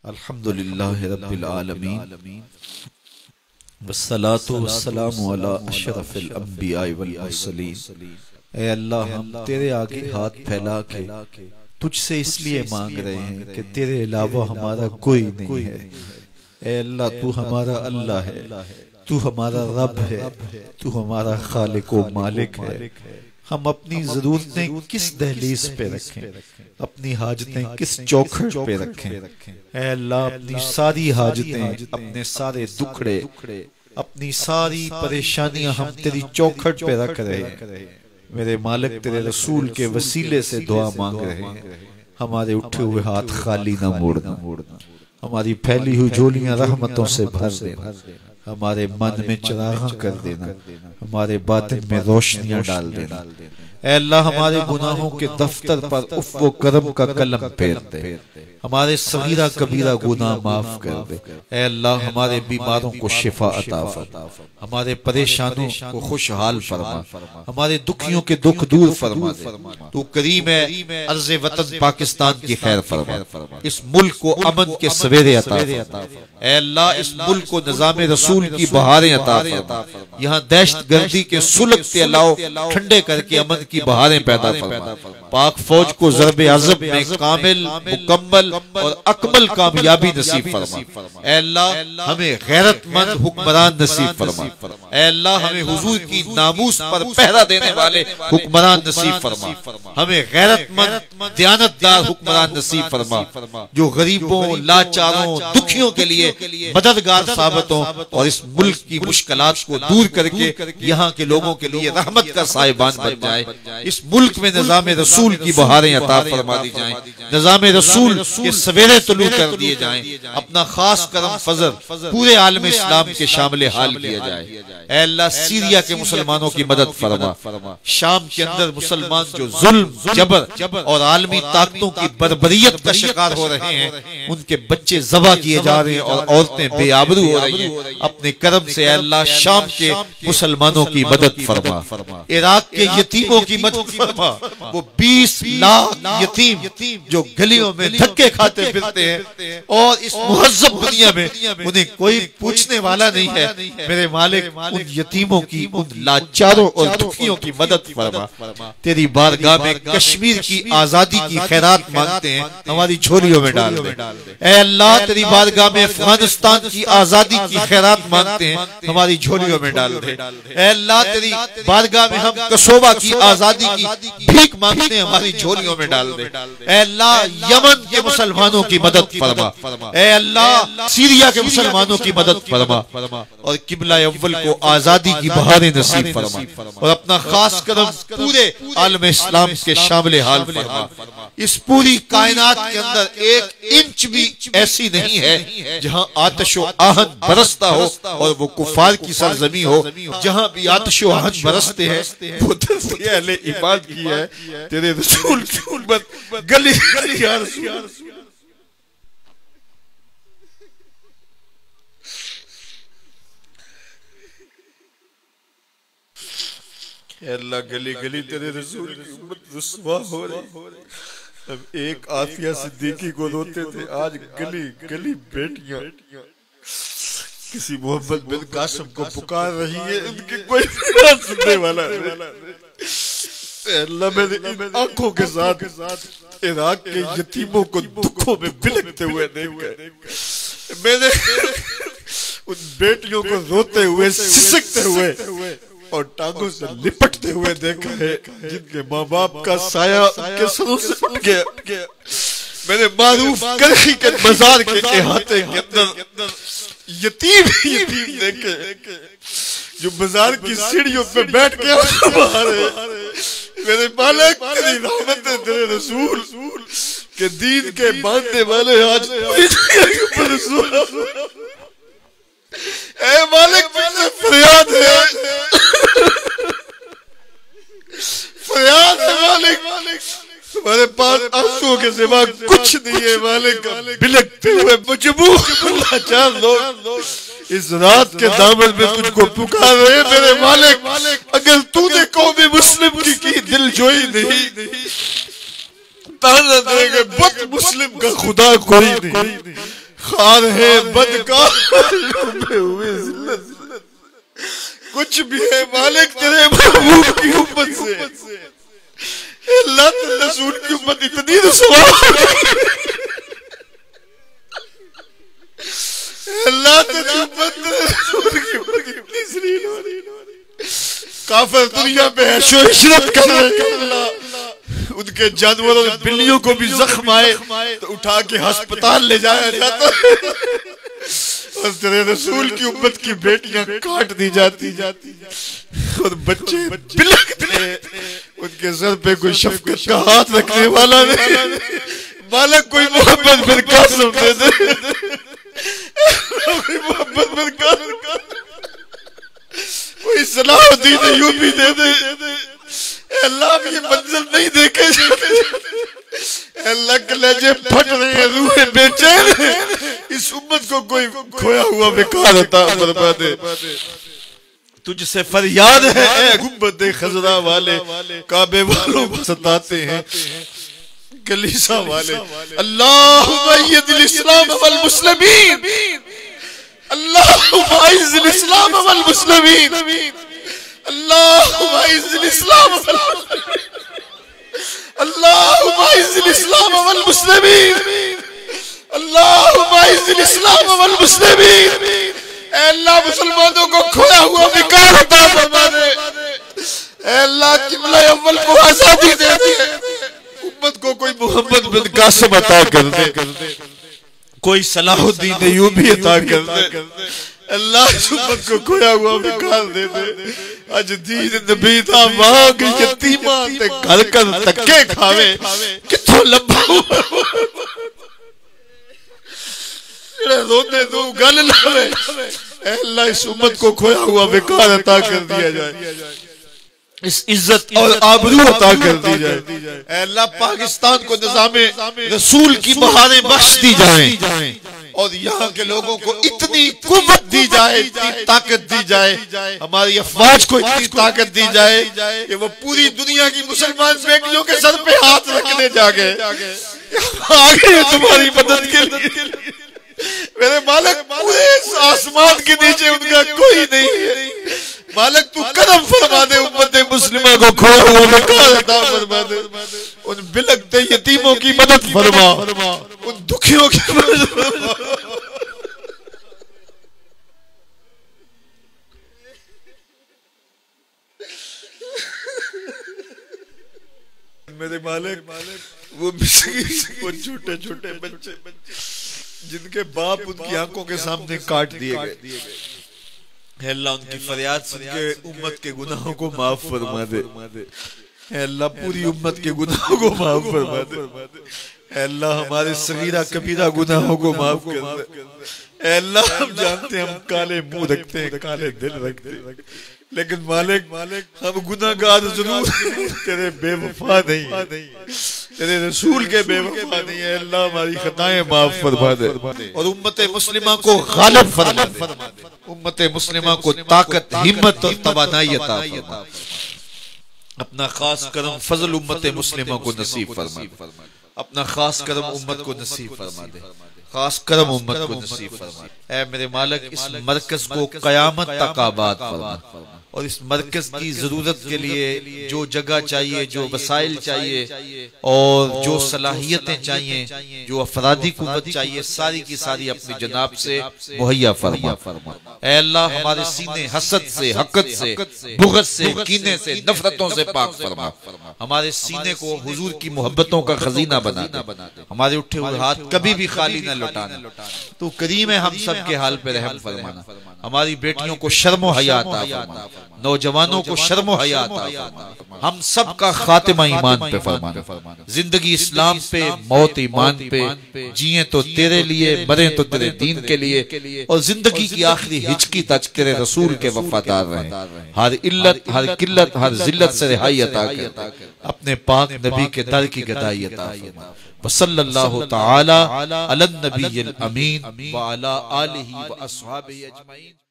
الحمدللہ رب العالمین والصلاة والسلام علی اشرف الانبیاء والمرسلین۔ اے اللہ، ہم تیرے آگے ہاتھ پھیلا کے تجھ سے اس لیے مانگ رہے ہیں کہ تیرے علاوہ ہمارا کوئی نہیں ہے۔ اے اللہ، تو ہمارا اللہ ہے، تو ہمارا رب ہے، تو ہمارا خالق و مالک ہے۔ ہم اپنی ضرورتیں کس دہلیز پہ رکھیں، اپنی حاجتیں کس چوکھٹ پہ رکھیں۔ اے اللہ، اپنی ساری حاجتیں، اپنے سارے دکھڑے، اپنی ساری پریشانیاں ہم تیری چوکھٹ پہ رکھ رہے ہیں۔ میرے مالک، تیرے رسول کے وسیلے سے دعا مانگ رہے ہیں، ہمارے اٹھے ہوئے ہاتھ خالی نہ موڑنا، ہماری پھیلی ہوئی جھولیاں رحمتوں سے بھر دینا، ہمارے من میں چراغاں کر دینا، ہمارے باطن میں روشنیاں ڈال دینا۔ اے اللہ، ہمارے گناہوں کے دفتر پر عفو و کرم کا قلم پھیر دے، ہمارے صغیرہ کبیرہ گناہ معاف کر دے۔ اے اللہ، ہمارے بیماروں کو شفا عطا فرما، ہمارے پریشانوں کو خوشحال فرما، ہمارے دکھیوں کے دکھ دور فرما دے۔ تو کریم ہے، عرض وطن پاکستان کی خیر فرما، اس ملک کو امن کے سویرے عطا فرما۔ اے اللہ، اس ملک کو نظام رسول کی بہاریں عطا فرما، یہاں دہشت گردی کے سلگتے علاؤ ٹھنڈے کر کے امن کی بہاریں پیدا فرما۔ پاک فوج کو ضرب عضب میں کامل، مکمل اور اکمل کامیابی نصیب فرما۔ اے اللہ، ہمیں غیرت مند حکمران نصیب فرما۔ اے اللہ، ہمیں حضور کی ناموس پر پہرا دینے والے حکمران نصیب فرما۔ ہمیں غیرت مند دیانتدار حکمران نصیب فرما، جو غریبوں، لاچاروں، دکھیوں کے لیے مددگار ثابت ہوں اور اس ملک کی مشکلات کو دور کر کے یہاں کے لوگوں کے لیے رحمت کا سائبان بن جائے۔ اس ملک میں نظام رسول کی بہاریں عطا فرما دی جائیں، نظام رسول کے سویرے طلوع کر دیے جائیں، اپنا خاص کرم فضل پورے عالم اسلام کے شامل حال کیا جائے۔ اے اللہ، سیریا کے مسلمانوں کی مدد فرما، شام کے اندر مسلمان جو ظلم، جبر اور عالمی طاقتوں کی بربریت کا شکار ہو رہے ہیں، ان کے بچے ذبح کیے جا رہے ہیں اور عورتیں بے آبرو ہو رہی ہیں، اپنے کرم سے اے اللہ شام کے مسلمانوں کی مدد فرما، عراق کے یتیموں کی مدد فرما۔ وہ 20 لاکھ یتیم جو گلیوں میں دھکے کھاتے پھرتے ہیں اور اس مہذب دنیا میں انہیں کوئی پوچھنے والا نہیں ہے، میرے مالک ان یتیموں کی، ان لاچاروں اور دکھیوں کی مدد فرما۔ تیری بارگاہ میں کشمیر کی آزادی کی خیرات مانگتے ہیں، ہماری جھولیوں میں ڈال دے۔ اے اللہ، تیری بارگاہ میں افغانستان کی آزادی کی خیرات مانگتے ہیں، ہماری جھولیوں میں ڈال دے۔ اے اللہ، تیری بارگاہ میں ہم کسوبہ کی آزادی کی بھیک مانگتے ہیں، ہماری جھولیوں میں ڈال دے۔ اے اللہ، یمن کے مسلمانوں کی مدد فرما۔ اے اللہ، سیریا کے مسلمانوں کی مدد فرما اور قبلہ اول کو آزادی کی بہاریں نصیب فرما اور اپنا خاص کرم پورے عالم اسلام کے شامل حال فرما۔ اس پوری کائنات کے اندر ایک انچ بھی ایسی نہیں ہے جہاں آتش و آہن برستا ہو اور وہ کفار کی سرزمین ہو۔ جہاں بھی آتش و آہن برستے ہیں وہ دست اہل ایمان کی ہے۔ تیرے رسول کی امت گلی گلی یا رسول اے اللہ، گلی گلی تیرے رسول کی امت رسوا ہو رہی۔ اب ایک عافیہ صدیقی کو روتے تھے، آج گلی گلی بیٹیاں کسی محمد بن قاسم کو پکار رہی ہے، ان کی کوئی بات سننے والا نہیں۔ اے اللہ، میں نے ان آنکھوں کے ساتھ عراق کے یتیموں کو دکھوں میں بلکتے ہوئے دیکھا، میں نے ان بیٹیوں کو روتے ہوئے، سسکتے ہوئے اور ٹانگوں سے لپٹتے ہوئے دیکھا ہے، جن کے ماں باپ کا سایہ ان کے سروں سے اٹھ گیا۔ میں نے معروف کرخی کے بازار کے احاطے کے اندر یتیم دیکھے جو بازار کی سیڑھیوں پہ بیٹھ کے میرے مالک، تیری رحمت ہے، تیرے رسول کے دین کے باندھنے والے آج اے مالک، مجھے فریاد ہے، فریاد ہے مالک، تمہارے پاس آنسوں کے سوا کچھ نہیں ہے مالک۔ بلکتے ہوئے مجبور لاچار لوگ اس رات کے دامن میں تجھ کو پکار رہے، میرے مالک۔ اگر تو نے قوم مسلم کی دل جوئی نہیں، تانا دے گا بت مسلم کا خدا کوئی نہیں۔ خار ہے بدکار ڈوبے ہوئے ذلت کچھ بھی ہے مالک تیرے محبوب کی امت سے اللہ تیرے رسول کی امت اتنی رسوا اللہ تیری امت تیرے رسول کی امت اتنی ذلیل ہو رہی کافر دنیا پہ عیش و عشرت کر رہے ہیں اللہ ان کے جانوروں بلیوں کو بھی زخم آئے تو اٹھا کے ہسپتال لے جایا جاتا ہے اور تیرے رسول کی امت کی بیٹیاں کاٹ دی جاتی اور بچے بلکتے ان کے سر پہ کوئی شفقت کا ہاتھ رکھنے والا نہیں مالک کوئی محمد بن قاسم دے دے کوئی محمد بن قاسم کوئی صلاح الدین ایوبی دے دے اے اللہ اب یہ منظر نہیں دیکھے اے اللہ کے لہجے پھٹ رہے ہیں روحیں بے چین ہیں اس امت کو کوئی کھویا ہوا بیکار عطا فرما دے تجھ سے فریاد ہے اے گنبد خضرا والے کعبے والوں کو ستاتے ہیں کلیسا والے اللہم اید الاسلام والمسلمین اللہم اعز الاسلام والمسلمین اللہم اعز الاسلام والمسلمین اللہم اعز الاسلام والمسلمین اللہم اعز الاسلام والمسلمین اے اللہ مسلمانوں کو کھویا ہوا بیکار عطا فرما دے اے اللہ قبلہ اول کو آزادی دے دے امت کو کوئی محمد بن قاسم عطا کر دے کوئی صلاح الدین ایوبی عطا کر دے اللہ اس امت کو کھویا ہوا بیکار دے دے اج دین نبی دا مانگ یتیماں تے گھر کر تکے کھاوے کتھوں لبھا رونے دو گل لاوے اے اللہ اس امت کو کھویا ہوا بیکار عطا کر دیا جائے اس عزت اور آبرو عطا کر دی جائے اے اللہ پاکستان کو نظام رسول کی بہاریں بخش دی جائیں اور یہاں کے لوگوں کو اتنی قوت دی جائے اتنی طاقت دی جائے ہماری افواج کو اتنی طاقت دی جائے کہ وہ پوری دنیا کی مسلمان بیٹیوں کے سر پہ ہاتھ رکھنے جاگے آگے تمہاری مدد کے لیے میرے مالک پورے آسمان کے نیچے ان کا کوئی نہیں ہے مالک تو کرم فرما دے امت مسلمہ کو کھویا ہوا بیکار عطا فرما دے ان بلکتے یتیموں کی مدد فرما ان دکھیوں کی مدد فرما میرے مالک وہ چھوٹے چھوٹے بچے جن کے باپ ان کی آنکھوں کے سامنے کاٹ دیے گئے اے اللہ ان کی فریاد سن کے امت کے گناہوں کو معاف فرما دے اے اللہ پوری امت کے گناہوں کو معاف فرما دے اے اللہ ہمارے صغیرہ کبیرہ گناہوں کو معاف کر دے اے اللہ ہم جانتے ہیں ہم کالے منہ رکھتے ہیں کالے دل رکھتے ہیں لیکن مالک ہم گناہگار ضرور تیرے بے وفا نہیں تیرے رسول کے بے وفا نہیں ہے اللہ ہماری خطائیں معاف فرما دے اور امت مسلمہ کو غالب فرما دے امت مسلمہ کو طاقت ہمت اور توانائی عطا فرما اپنا خاص کرم فضل امت مسلمہ کو نصیب فرما اپنا خاص کرم امت کو نصیب فرما دے خاص کرم امت کو نصیب فرما اے میرے مالک اس مرکز کو قیامت تک آباد فرما اور اس مرکز کی ضرورت کے لیے جو جگہ چاہیے جو وسائل چاہیے اور جو صلاحیتیں چاہیے جو افرادی قوت چاہیے ساری کی ساری اپنی جناب سے مہیا فرما اے اللہ ہمارے سینے حسد سے حقد سے بغض سے کینے سے نفرتوں سے پاک فرما ہمارے سینے کو حضور کی محبتوں کا خزینہ بنا دے ہمارے اٹھے ہوئے ہاتھ کبھی بھی خالی نہ لوٹانا تو کریم ہے ہم سب کے حال پہ رحم فرمانا ہماری بیٹیوں کو شرم و حیا عطا فرما نوجوانوں کو شرم و حیا عطا فرما ہم سب کا خاتمہ ایمان پہ فرمانا زندگی اسلام پہ موت ایمان پہ جیئیں تو تیرے لیے مریں تو تیرے دین کے لیے اور زندگی کی آخری ہچکی تک تیرے رسول کے وفادار رہیں ہر علت ہر قلت ہر ذلت سے رہائی عطا کر اپنے پاک نبی کے در کی گدائی عطا فرما وصلی اللہ تعالی علی النبی الامین وعلی آلہ و اصحابہ اجمعین